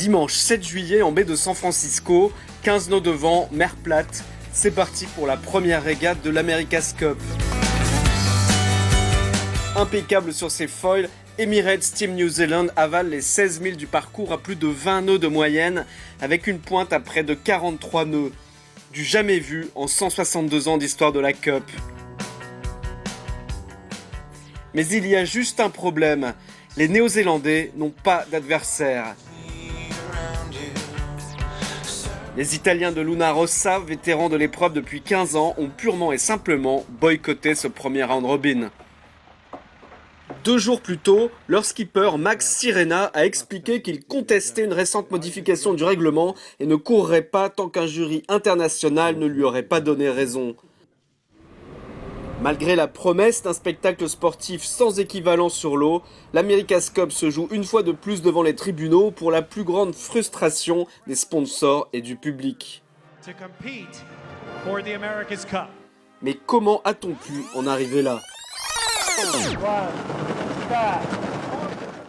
Dimanche 7 juillet en baie de San Francisco, 15 nœuds de vent, mer plate. C'est parti pour la première régate de l'America's Cup. Impeccable sur ses foils, Emirates Team New Zealand avale les 16 milles du parcours à plus de 20 nœuds de moyenne, avec une pointe à près de 43 nœuds. Du jamais vu en 162 ans d'histoire de la Cup. Mais il y a juste un problème, les Néo-Zélandais n'ont pas d'adversaire. Les Italiens de Luna Rossa, vétérans de l'épreuve depuis 15 ans, ont purement et simplement boycotté ce premier round robin. 2 jours plus tôt, leur skipper Max Sirena a expliqué qu'il contestait une récente modification du règlement et ne courrait pas tant qu'un jury international ne lui aurait pas donné raison. Malgré la promesse d'un spectacle sportif sans équivalent sur l'eau, l'America's Cup se joue une fois de plus devant les tribunaux pour la plus grande frustration des sponsors et du public. Mais comment a-t-on pu en arriver là ?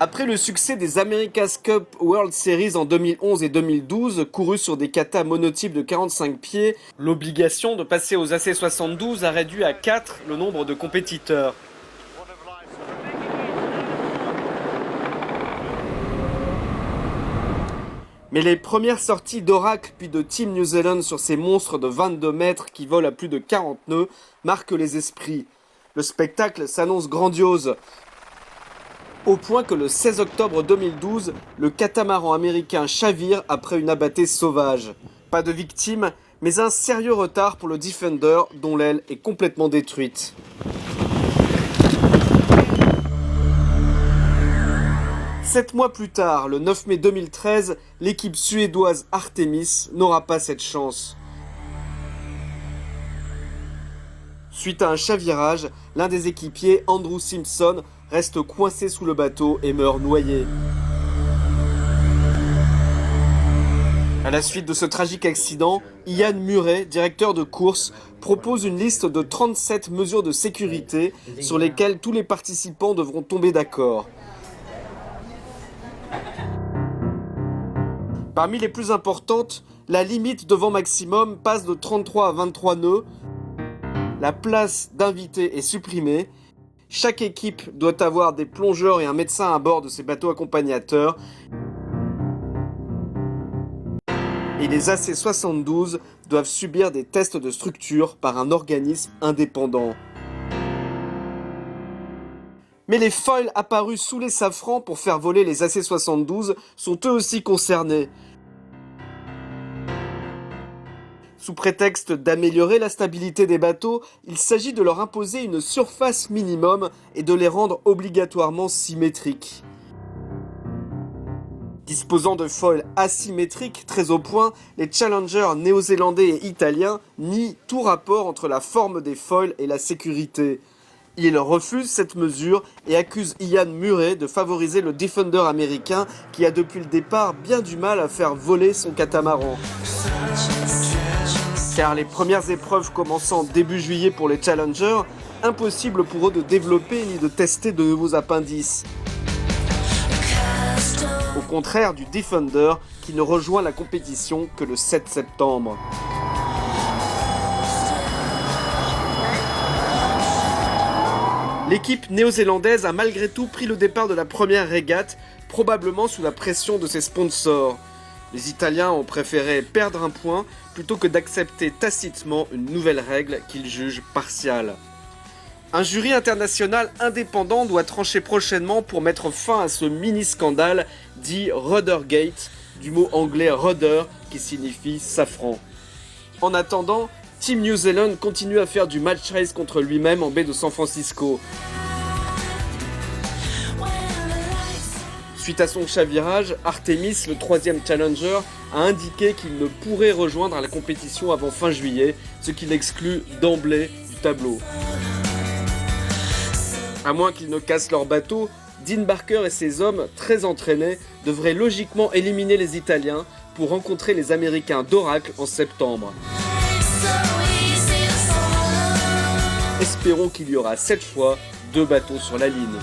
Après le succès des America's Cup World Series en 2011 et 2012, courus sur des katas monotypes de 45 pieds, l'obligation de passer aux AC72 a réduit à 4 le nombre de compétiteurs. Mais les premières sorties d'Oracle puis de Team New Zealand sur ces monstres de 22 mètres qui volent à plus de 40 nœuds marquent les esprits. Le spectacle s'annonce grandiose, au point que le 16 octobre 2012, le catamaran américain chavire après une abattue sauvage. Pas de victimes, mais un sérieux retard pour le Defender dont l'aile est complètement détruite. Sept mois plus tard, le 9 mai 2013, l'équipe suédoise Artemis n'aura pas cette chance. Suite à un chavirage, l'un des équipiers, Andrew Simpson, reste coincé sous le bateau et meurt noyé. À la suite de ce tragique accident, Ian Murray, directeur de course, propose une liste de 37 mesures de sécurité sur lesquelles tous les participants devront tomber d'accord. Parmi les plus importantes, la limite de vent maximum passe de 33 à 23 nœuds. La place d'invité est supprimée. Chaque équipe doit avoir des plongeurs et un médecin à bord de ses bateaux accompagnateurs. Et les AC72 doivent subir des tests de structure par un organisme indépendant. Mais les foils apparus sous les safrans pour faire voler les AC72 sont eux aussi concernés. Sous prétexte d'améliorer la stabilité des bateaux, il s'agit de leur imposer une surface minimum et de les rendre obligatoirement symétriques. Disposant de foils asymétriques très au point, les challengers néo-zélandais et italiens nient tout rapport entre la forme des foils et la sécurité. Ils refusent cette mesure et accusent Ian Murray de favoriser le Defender américain qui a depuis le départ bien du mal à faire voler son catamaran. Car les premières épreuves commençant début juillet pour les challengers, impossible pour eux de développer ni de tester de nouveaux appendices. Au contraire du Defender qui ne rejoint la compétition que le 7 septembre. L'équipe néo-zélandaise a malgré tout pris le départ de la première régate, probablement sous la pression de ses sponsors. Les Italiens ont préféré perdre un point plutôt que d'accepter tacitement une nouvelle règle qu'ils jugent partiale. Un jury international indépendant doit trancher prochainement pour mettre fin à ce mini-scandale dit Ruddergate, du mot anglais rudder qui signifie safran. En attendant, Team New Zealand continue à faire du match race contre lui-même en baie de San Francisco. Suite à son chavirage, Artemis, le 3e challenger, a indiqué qu'il ne pourrait rejoindre la compétition avant fin juillet, ce qui l'exclut d'emblée du tableau. À moins qu'ils ne cassent leur bateau, Dean Barker et ses hommes, très entraînés, devraient logiquement éliminer les Italiens pour rencontrer les Américains d'Oracle en septembre. Espérons qu'il y aura cette fois 2 bateaux sur la ligne.